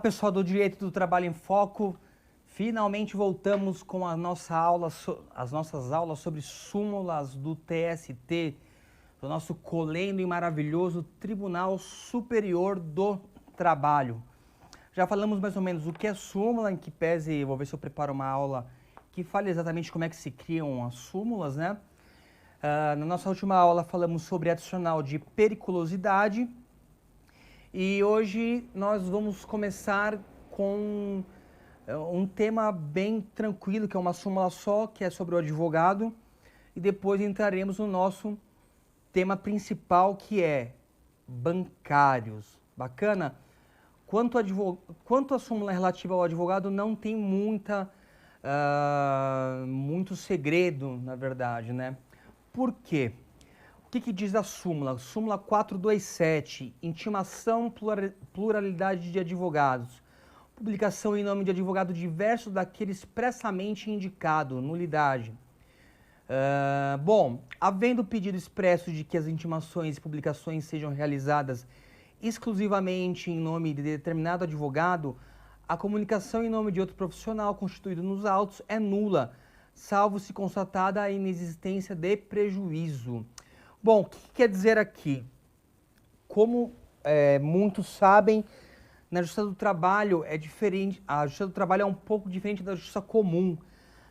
Olá pessoal do Direito do Trabalho em Foco, finalmente voltamos com a nossa aula, as nossas aulas sobre súmulas do TST, do nosso colendo e maravilhoso Tribunal Superior do Trabalho. Já falamos mais ou menos o que é súmula, em que pese, vou ver se eu preparo uma aula que fale exatamente como é que se criam as súmulas, né? Na nossa última aula falamos sobre adicional de periculosidade. E hoje nós vamos começar com um tema bem tranquilo, que é uma súmula só, que é sobre o advogado. E depois entraremos no nosso tema principal, que é bancários. Bacana? Quanto à súmula relativa ao advogado, não tem muito segredo, na verdade, né? Por quê? O que diz a súmula? Súmula 427, intimação, pluralidade de advogados. Publicação em nome de advogado diverso daquele expressamente indicado, nulidade. Bom, havendo pedido expresso de que as intimações e publicações sejam realizadas exclusivamente em nome de determinado advogado, a comunicação em nome de outro profissional constituído nos autos é nula, salvo se constatada a inexistência de prejuízo. Bom, o que quer dizer aqui? Como muitos sabem, na Justiça do Trabalho é diferente. A Justiça do Trabalho é um pouco diferente da Justiça Comum.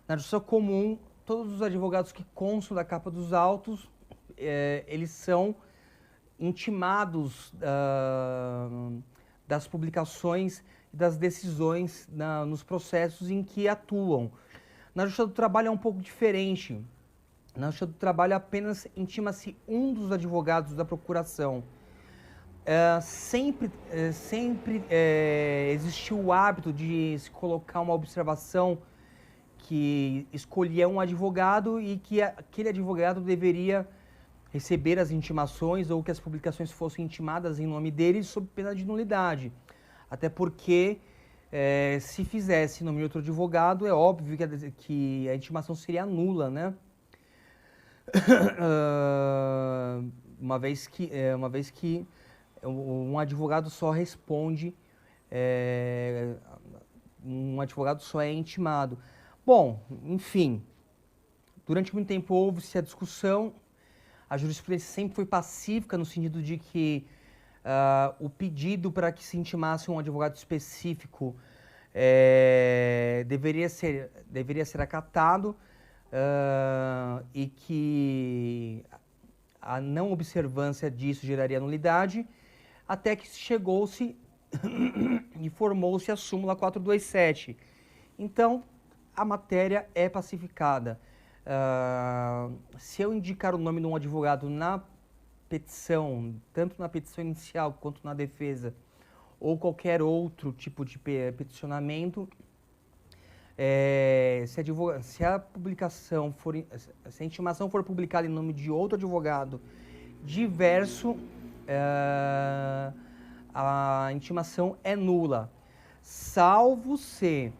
Na Justiça Comum, todos os advogados que constam da capa dos autos, eles são intimados das publicações e das decisões nos processos em que atuam. Na Justiça do Trabalho é um pouco diferente. Na Justiça do Trabalho apenas intima-se um dos advogados da procuração. Sempre existiu o hábito de se colocar uma observação que escolhia um advogado e que aquele advogado deveria receber as intimações ou que as publicações fossem intimadas em nome dele sob pena de nulidade. Até porque, se fizesse em nome de outro advogado, é óbvio que a intimação seria nula, né? Uma vez que um advogado só responde, um advogado só é intimado. Bom, enfim, durante muito tempo houve-se a discussão, a jurisprudência sempre foi pacífica no sentido de que o pedido para que se intimasse um advogado específico deveria ser acatado, e que a não observância disso geraria nulidade, até que chegou-se e formou-se a súmula 427. Então, a matéria é pacificada. Se eu indicar o nome de um advogado na petição, tanto na petição inicial quanto na defesa, ou qualquer outro tipo de peticionamento, se a intimação for publicada em nome de outro advogado diverso, a intimação é nula, salvo se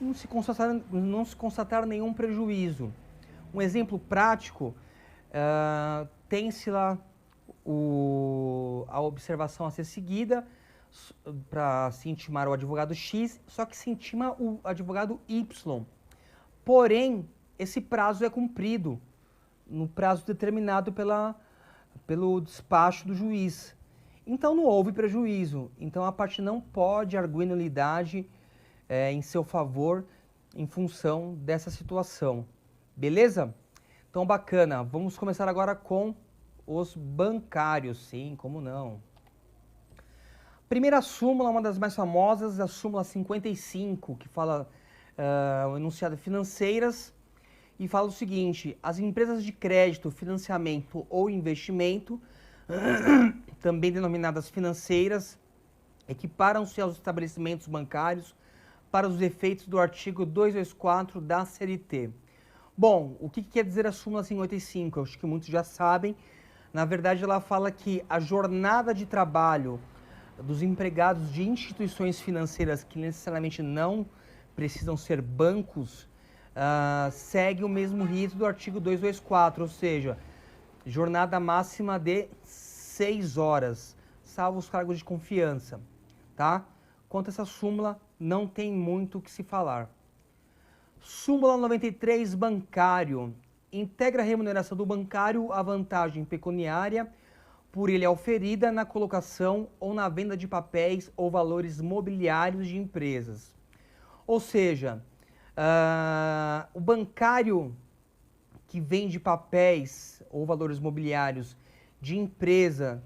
não se constatar nenhum prejuízo. Um exemplo prático, tem-se lá a observação a ser seguida para se intimar o advogado X, só que se intima o advogado Y. Porém, esse prazo é cumprido no prazo determinado pelo despacho do juiz. Então não houve prejuízo. Então a parte não pode arguir nulidade em seu favor em função dessa situação. Beleza? Então bacana. Vamos começar agora com os bancários. Sim, como não? Primeira súmula, uma das mais famosas, a súmula 55, que fala o enunciado financeiras, e fala o seguinte: as empresas de crédito, financiamento ou investimento, também denominadas financeiras, equiparam-se aos estabelecimentos bancários para os efeitos do artigo 224 da CLT. Bom, o que quer dizer a súmula 55? Eu acho que muitos já sabem. Na verdade, ela fala que a jornada de trabalho dos empregados de instituições financeiras que necessariamente não precisam ser bancos, segue o mesmo rito do artigo 224, ou seja, jornada máxima de 6 horas, salvo os cargos de confiança. tá? Quanto a essa súmula, não tem muito o que se falar. Súmula 93, bancário. Integra a remuneração do bancário a vantagem pecuniária por ele auferida na colocação ou na venda de papéis ou valores mobiliários de empresas. Ou seja, o bancário que vende papéis ou valores mobiliários de empresas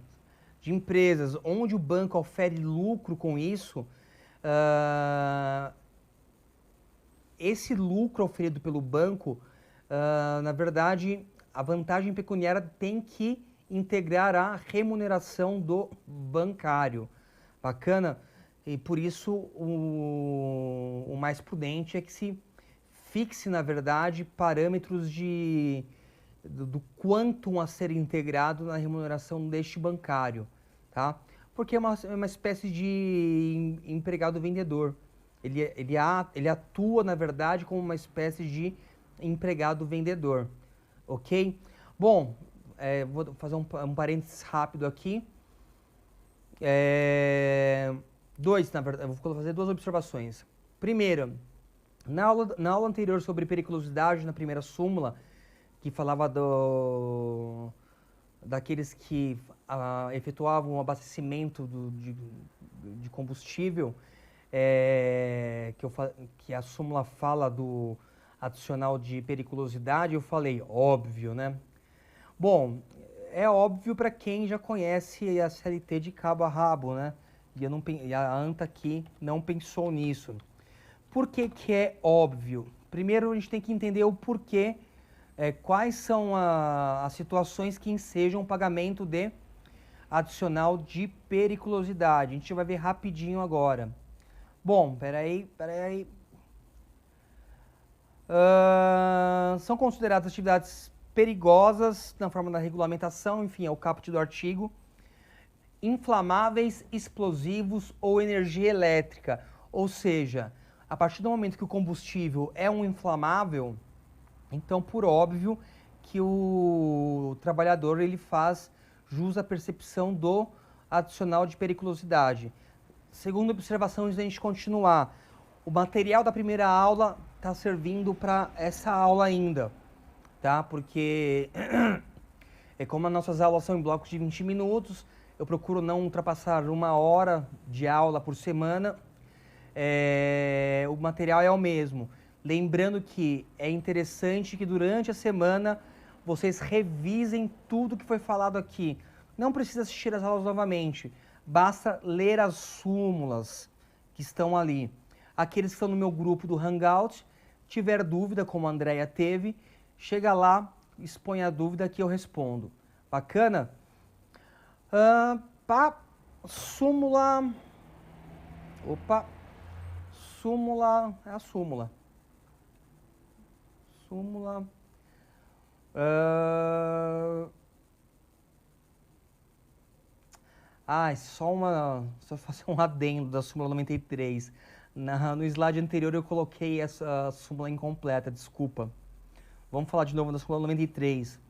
onde o banco ofere lucro com isso, esse lucro oferido pelo banco, na verdade, a vantagem pecuniária tem que integrar a remuneração do bancário. Bacana? E por isso o mais prudente é que se fixe, na verdade, parâmetros do quantum a ser integrado na remuneração deste bancário, tá? Porque é uma espécie de empregado vendedor. Ele atua, na verdade, como uma espécie de empregado vendedor, ok? Bom, vou fazer um parênteses rápido aqui. Na verdade, eu vou fazer duas observações. Primeira, na aula anterior sobre periculosidade, na primeira súmula, que falava daqueles que efetuavam o abastecimento de combustível, que a súmula fala do adicional de periculosidade, eu falei, óbvio, né? Bom, é óbvio para quem já conhece a CLT de cabo a rabo, né? E a ANTA aqui não pensou nisso. Por que que é óbvio? Primeiro a gente tem que entender o porquê, quais são as situações que ensejam o pagamento de adicional de periculosidade. A gente vai ver rapidinho agora. Bom, peraí. São consideradas atividades perigosas na forma da regulamentação, enfim, é o caput do artigo. Inflamáveis, explosivos ou energia elétrica. Ou seja, a partir do momento que o combustível é um inflamável, então, por óbvio, que o trabalhador ele faz jus à percepção do adicional de periculosidade. Segunda observação, antes da gente continuar, o material da primeira aula está servindo para essa aula ainda, tá? Porque como as nossas aulas são em blocos de 20 minutos, eu procuro não ultrapassar 1 hora de aula por semana. O material é o mesmo. Lembrando que é interessante que durante a semana vocês revisem tudo que foi falado aqui. Não precisa assistir as aulas novamente, basta ler as súmulas que estão ali. Aqueles que estão no meu grupo do Hangout, tiver dúvida, como a Andrea teve, chega lá, expõe a dúvida que eu respondo. Bacana? Súmula... Súmula... É a súmula. Súmula... Só fazer um adendo da súmula 93. No slide anterior eu coloquei essa súmula incompleta, desculpa. Vamos falar de novo da súmula 93.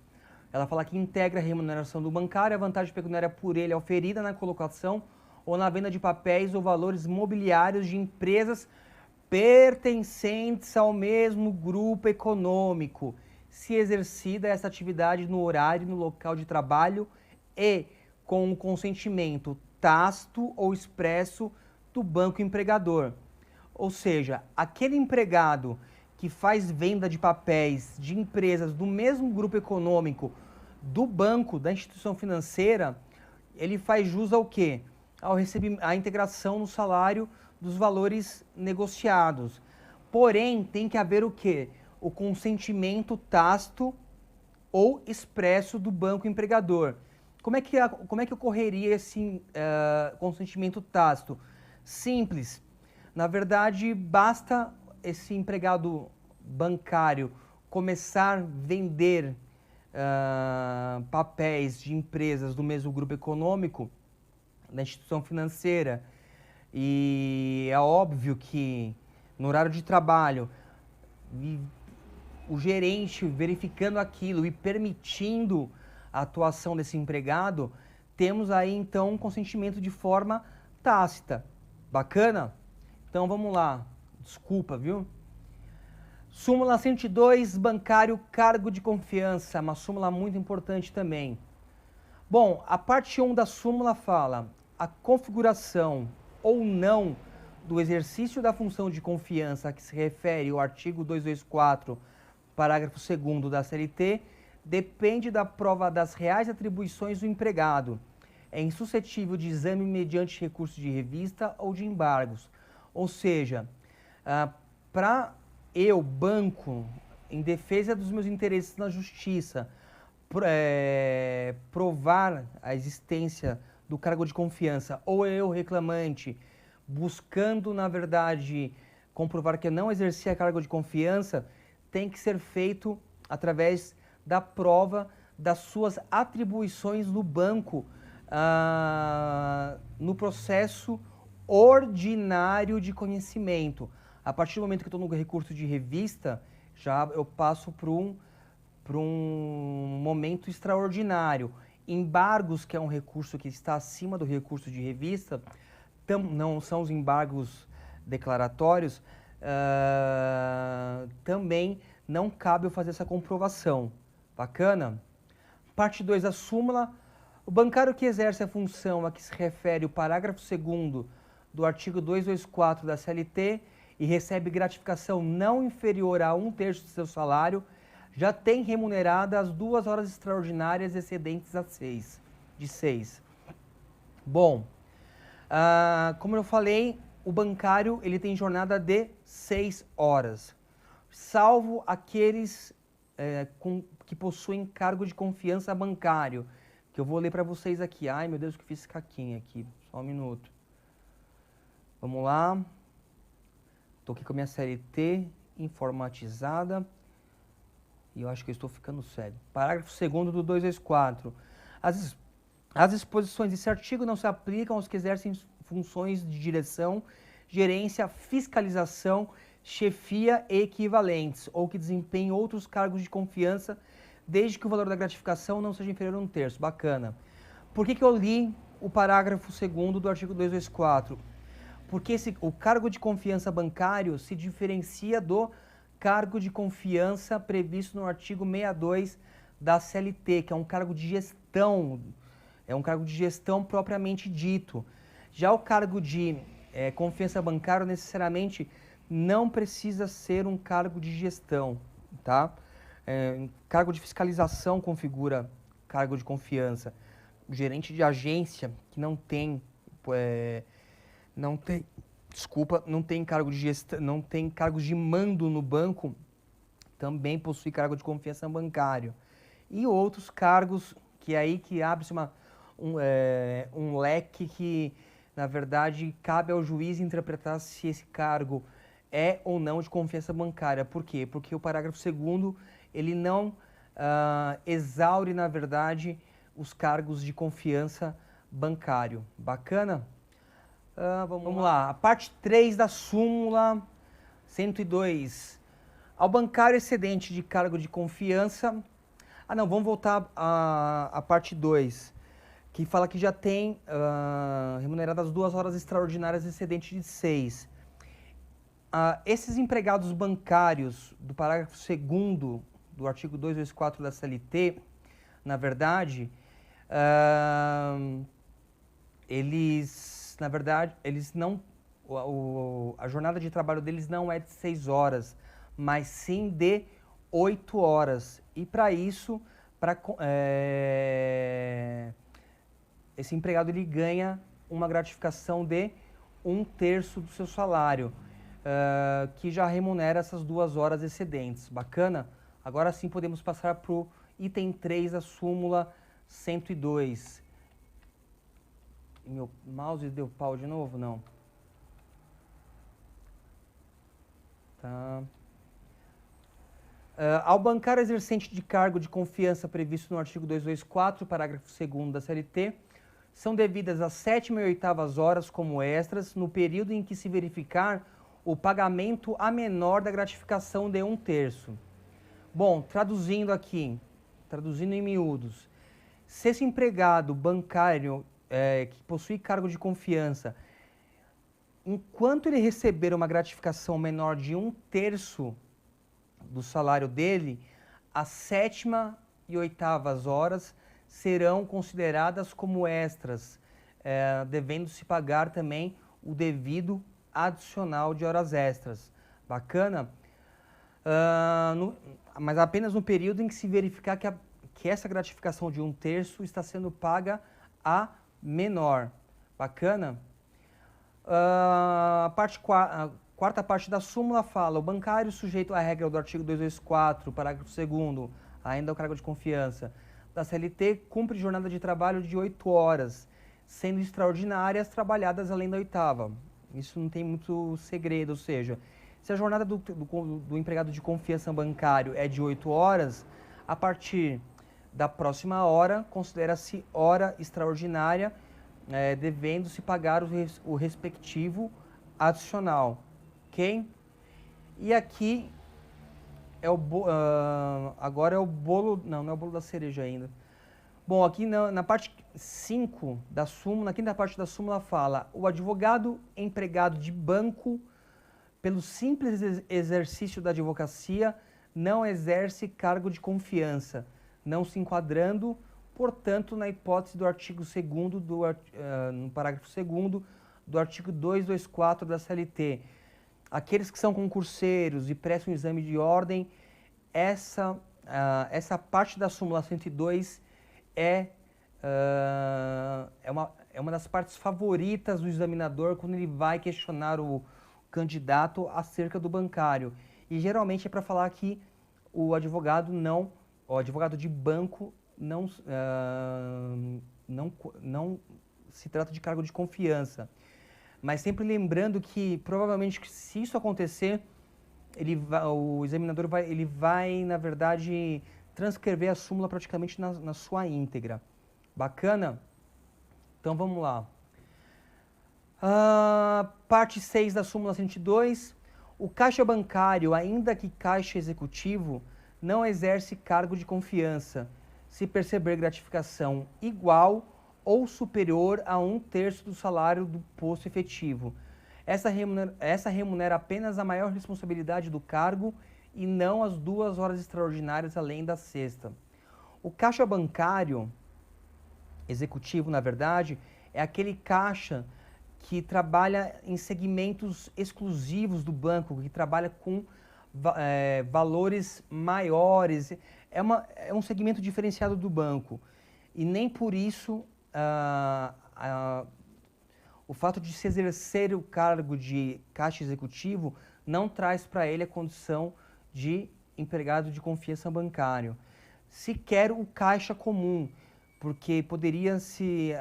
Ela fala que integra a remuneração do bancário, a vantagem pecuniária por ele auferida na colocação ou na venda de papéis ou valores mobiliários de empresas pertencentes ao mesmo grupo econômico, se exercida essa atividade no horário e no local de trabalho e com o consentimento tácito ou expresso do banco empregador. Ou seja, aquele empregado que faz venda de papéis de empresas do mesmo grupo econômico do banco, da instituição financeira, ele faz jus ao quê? À integração no salário dos valores negociados. Porém, tem que haver o quê? O consentimento tácito ou expresso do banco empregador. Como é que ocorreria esse consentimento tácito? Simples. Na verdade, basta esse empregado bancário começar a vender papéis de empresas do mesmo grupo econômico, da instituição financeira, e é óbvio que no horário de trabalho, o gerente verificando aquilo e permitindo a atuação desse empregado, temos aí então um consentimento de forma tácita, Bacana? Então vamos lá. Desculpa, viu? Súmula 102, bancário, cargo de confiança. Uma súmula muito importante também. Bom, a parte 1 da súmula fala a configuração ou não do exercício da função de confiança a que se refere o artigo 224, parágrafo 2º da CLT, depende da prova das reais atribuições do empregado. É insuscetível de exame mediante recurso de revista ou de embargos. Ou seja, para eu, banco, em defesa dos meus interesses na justiça, provar a existência do cargo de confiança, ou eu, reclamante, buscando, na verdade, comprovar que eu não exercia cargo de confiança, tem que ser feito através da prova das suas atribuições no banco, no processo ordinário de conhecimento. A partir do momento que eu estou no recurso de revista, já eu passo para um momento extraordinário. Embargos, que é um recurso que está acima do recurso de revista, não são os embargos declaratórios, também não cabe eu fazer essa comprovação. Bacana? Parte 2 da súmula. O bancário que exerce a função a que se refere o parágrafo 2º do artigo 224 da CLT e recebe gratificação não inferior a 1/3 do seu salário, já tem remunerada as 2 horas extraordinárias excedentes de 6. Bom, como eu falei, o bancário ele tem jornada de 6 horas, salvo aqueles que possuem cargo de confiança bancário, que eu vou ler para vocês aqui. Ai, meu Deus, que fiz caquinha aqui. Só um minuto. Vamos lá. Estou aqui com a minha CLT informatizada. E eu acho que eu estou ficando cego. Parágrafo 2º do 224. As disposições desse artigo não se aplicam aos que exercem funções de direção, gerência, fiscalização, chefia e equivalentes, ou que desempenhem outros cargos de confiança, desde que o valor da gratificação não seja inferior a 1/3. Bacana. Por que eu li o parágrafo 2º do artigo 224? Porque o cargo de confiança bancário se diferencia do cargo de confiança previsto no artigo 62 da CLT, que é um cargo de gestão, propriamente dito. Já o cargo de confiança bancária necessariamente não precisa ser um cargo de gestão, tá? Cargo de fiscalização configura cargo de confiança. O gerente de agência que não tem cargo de gestão, não tem cargos de mando no banco, também possui cargo de confiança bancário. E outros cargos que aí que abre-se um leque que, na verdade, cabe ao juiz interpretar se esse cargo é ou não de confiança bancária. Por quê? Porque o parágrafo 2º, ele não exaure, na verdade, os cargos de confiança bancário. Bacana? Vamos lá. A parte 3 da súmula 102. Ao bancário excedente de cargo de confiança... não, vamos voltar à parte 2, que fala que já tem remuneradas 2 horas extraordinárias excedente de 6. Esses empregados bancários do parágrafo 2º do artigo 224 da CLT, na verdade, eles não... a jornada de trabalho deles não é de 6 horas, mas sim de 8 horas. E para isso, esse empregado ele ganha uma gratificação de 1/3 do seu salário, que já remunera essas 2 horas excedentes. Bacana? Agora sim podemos passar para o item 3 da súmula 102. Meu mouse deu pau de novo? Não. Tá. Ao bancário exercente de cargo de confiança previsto no artigo 224, parágrafo 2º da CLT, são devidas as 7ª e 8ª horas como extras no período em que se verificar o pagamento a menor da gratificação de 1/3. Bom, traduzindo em miúdos, se esse empregado bancário que possui cargo de confiança enquanto ele receber uma gratificação menor de 1/3 do salário dele, a 7ª e 8ª horas serão consideradas como extras, devendo-se pagar também o devido adicional de horas extras. Bacana? Mas apenas no período em que se verificar que essa gratificação de 1/3 está sendo paga a menor. Bacana? A quarta parte da súmula fala: o bancário sujeito à regra do artigo 224, parágrafo 2º, ainda o cargo de confiança, da CLT, cumpre jornada de trabalho de 8 horas, sendo extraordinárias trabalhadas além da 8ª. Isso não tem muito segredo, ou seja, se a jornada do empregado de confiança bancário é de 8 horas, a partir da próxima hora, considera-se hora extraordinária, devendo-se pagar o respectivo adicional. Ok? E aqui agora é o bolo, não é o bolo da cereja ainda. Bom, aqui na parte 5 da súmula, na quinta parte da súmula fala: o advogado empregado de banco, pelo simples exercício da advocacia, não exerce cargo de confiança, não se enquadrando, portanto, na hipótese do artigo 2º, no parágrafo 2º do artigo 224 da CLT. Aqueles que são concurseiros e prestam exame de ordem, essa parte da súmula 102 é uma das partes favoritas do examinador quando ele vai questionar o candidato acerca do bancário. E geralmente é para falar que o advogado de banco não se trata de cargo de confiança. Mas sempre lembrando que, provavelmente, se isso acontecer, o examinador vai, na verdade, transcrever a súmula praticamente na sua íntegra. Bacana? Então, vamos lá. Parte 6 da súmula 102. O caixa bancário, ainda que caixa executivo, não exerce cargo de confiança, se perceber gratificação igual ou superior a 1/3 do salário do posto efetivo. Essa remunera apenas a maior responsabilidade do cargo e não as 2 horas extraordinárias além da sexta. O caixa bancário executivo, na verdade, é aquele caixa que trabalha em segmentos exclusivos do banco, que trabalha com valores maiores. É um segmento diferenciado do banco. E nem por isso o fato de se exercer o cargo de caixa executivo não traz para ele a condição de empregado de confiança bancário. Sequer o caixa comum, porque poderia se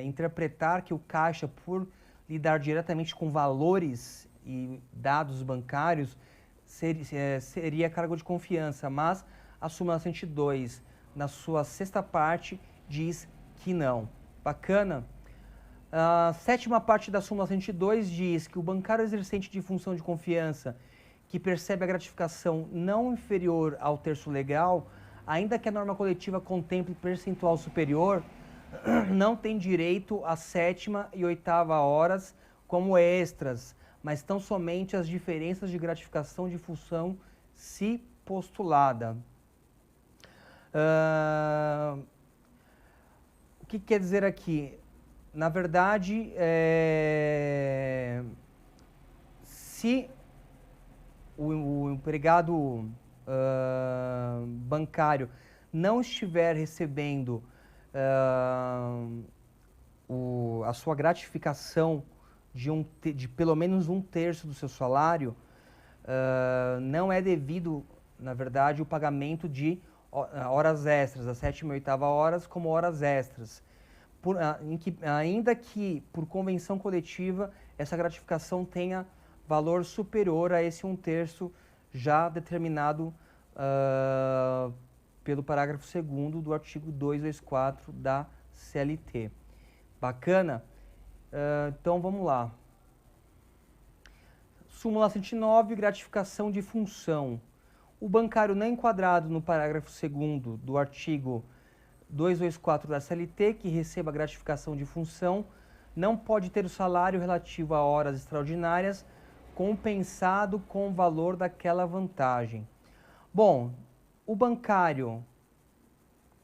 interpretar que o caixa, por lidar diretamente com valores e dados bancários, seria cargo de confiança, mas a súmula 102, na sua sexta parte, diz que não. Bacana? A 7ª parte da súmula 102 diz que o bancário exercente de função de confiança que percebe a gratificação não inferior ao terço legal, ainda que a norma coletiva contemple percentual superior, não tem direito à 7ª e 8ª horas como extras, mas tão somente as diferenças de gratificação de função se postulada. O que quer dizer aqui? Na verdade, se o empregado bancário não estiver recebendo a sua gratificação de pelo menos 1/3 do seu salário, não é devido, na verdade, o pagamento de horas extras, as 7ª e 8ª horas como horas extras. Ainda que, por convenção coletiva, essa gratificação tenha valor superior a esse 1/3 já determinado pelo parágrafo 2º do artigo 224 da CLT. Bacana? Então, vamos lá. Súmula 109, gratificação de função. O bancário não enquadrado no parágrafo 2º do artigo 224 da CLT, que receba gratificação de função, não pode ter o salário relativo a horas extraordinárias compensado com o valor daquela vantagem. Bom, o bancário,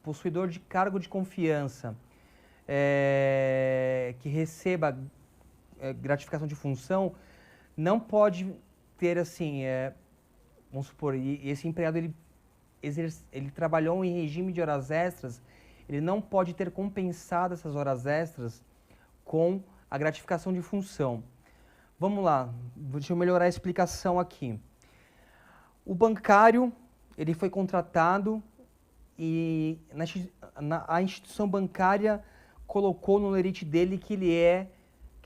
possuidor de cargo de confiança, que receba gratificação de função, não pode ter assim, vamos supor, esse empregado ele trabalhou em regime de horas extras, ele não pode ter compensado essas horas extras com a gratificação de função. Vamos lá, deixa eu melhorar a explicação aqui. O bancário, ele foi contratado e a instituição bancária colocou no lerite dele que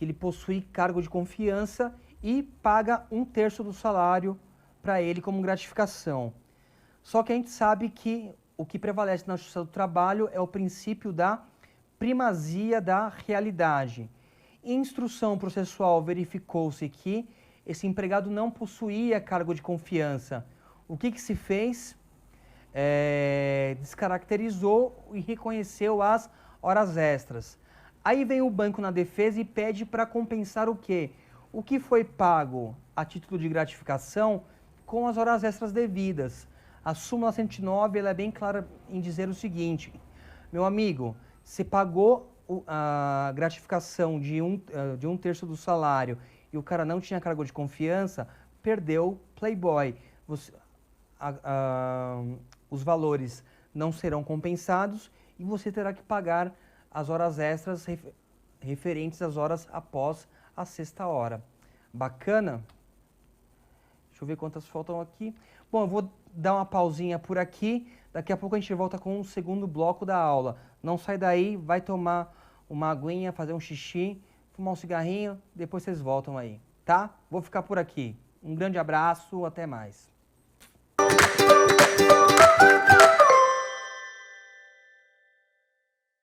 ele possui cargo de confiança e paga 1/3 do salário para ele como gratificação. Só que a gente sabe que o que prevalece na Justiça do Trabalho é o princípio da primazia da realidade. Em instrução processual verificou-se que esse empregado não possuía cargo de confiança. O que se fez? Descaracterizou e reconheceu as horas extras. Aí vem o banco na defesa e pede para compensar o quê? O que foi pago a título de gratificação com as horas extras devidas. A súmula 109 ela é bem clara em dizer o seguinte: meu amigo, você pagou a gratificação de 1/3 do salário e o cara não tinha cargo de confiança, perdeu Playboy. Os valores não serão compensados e você terá que pagar as horas extras referentes às horas após a 6ª hora. Bacana? Deixa eu ver quantas faltam aqui. Bom, eu vou dar uma pausinha por aqui. Daqui a pouco a gente volta com o segundo bloco da aula. Não sai daí, vai tomar uma aguinha, fazer um xixi, fumar um cigarrinho, depois vocês voltam aí, tá? Vou ficar por aqui. Um grande abraço, até mais.